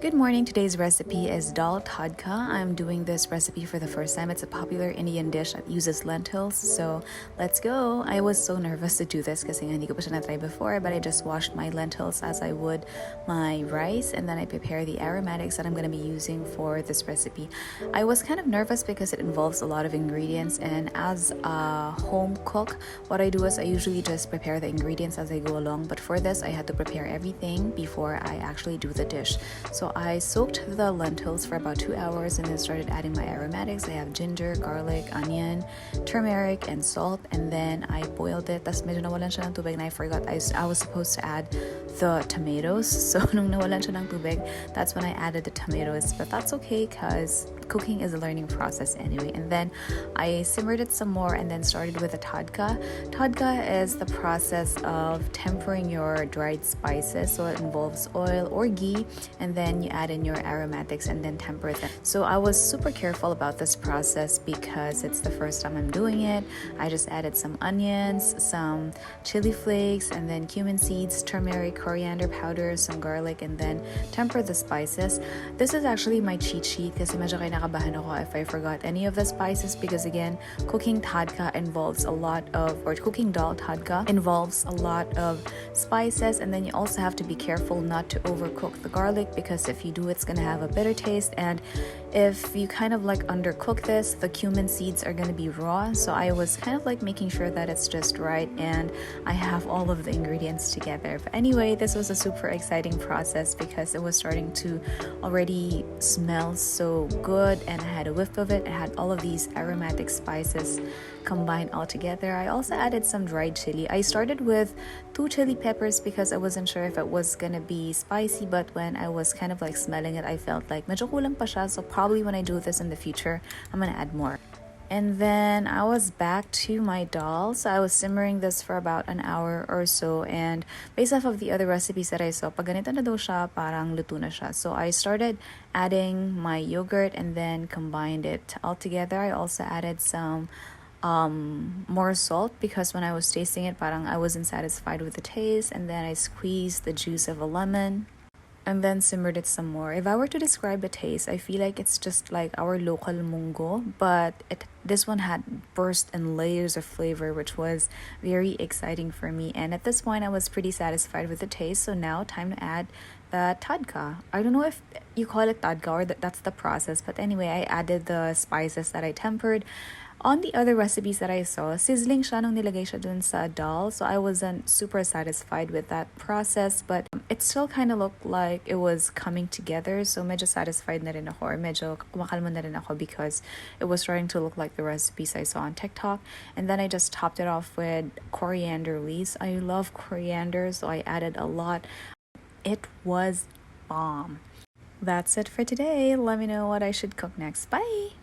Good morning. Today's recipe is dal tadka. I'm doing this recipe for the first time. It's a popular Indian dish that uses lentils. So let's go. I was so nervous to do this kasi hindi ko pa siya na-try before, but I just washed my lentils as I would my rice, and then I prepare the aromatics that I'm going to be using for this recipe. I was kind of nervous because it involves a lot of ingredients, and as a home cook, what I do is I usually just prepare the ingredients as I go along, but for this I had to prepare everything before I actually do the dish. So I soaked the lentils for about 2 hours and then started adding my aromatics. I have ginger, garlic, onion, turmeric, and salt, and then I boiled it. Tas medyo nawalan siya ng tubig and I forgot I was supposed to add the tomatoes. So nung nawalan siya ng tubig, that's when I added the tomatoes. But that's okay because cooking is a learning process anyway. And then I simmered it some more and then started with the tadka. Tadka is the process of tempering your dried spices. So it involves oil or ghee, and then you add in your aromatics and then temper them. So I was super careful about this process because it's the first time I'm doing it. I just added some onions, some chili flakes, and then cumin seeds, turmeric, coriander powder, some garlic, and then temper the spices. This is actually my cheat sheet kasi medyo kinakabahan ako if I forgot any of the spices because again, cooking tadka involves a lot of, or cooking dal tadka involves a lot of spices, and then you also have to be careful not to overcook the garlic because if you do, it's gonna have a bitter taste, and if you kind of like undercook this, the cumin seeds are gonna be raw. So I was kind of like making sure that it's just right and I have all of the ingredients together. But anyway, this was a super exciting process because it was starting to already smell so good, and I had a whiff of it. I had all of these aromatic spices combined all together. I also added some dried chili. I started with 2 chili peppers because I wasn't sure if it was gonna be spicy, but when I was kind of like smelling it, I felt like medyo kulang pa siya. So probably when I do this in the future, I'm gonna add more. And then I was back to my dal. So I was simmering this for about an hour or so, and based off of the other recipes that I saw, pag ganito na daw siya, parang luto na siya. So I started adding my yogurt and then combined it all together. I also added some more salt because when I was tasting it, parang I wasn't satisfied with the taste, and then I squeezed the juice of a lemon and then simmered it some more. If I were to describe the taste, I feel like it's just like our local mungo, but this one had burst and layers of flavor, which was very exciting for me. And at this point, I was pretty satisfied with the taste. So now, time to add the tadka. I don't know if you call it tadka or that's the process, but anyway, I added the spices that I tempered. On the other recipes that I saw, sizzling siya nung nilagay siya dun sa dal. So I wasn't super satisfied with that process, but it still kind of looked like it was coming together. So medyo satisfied na rin ako, or medyo kumakalma na rin ako because it was starting to look like the recipes I saw on TikTok. And then I just topped it off with coriander leaves. I love coriander, so I added a lot. It was bomb. That's it for today. Let me know what I should cook next. Bye!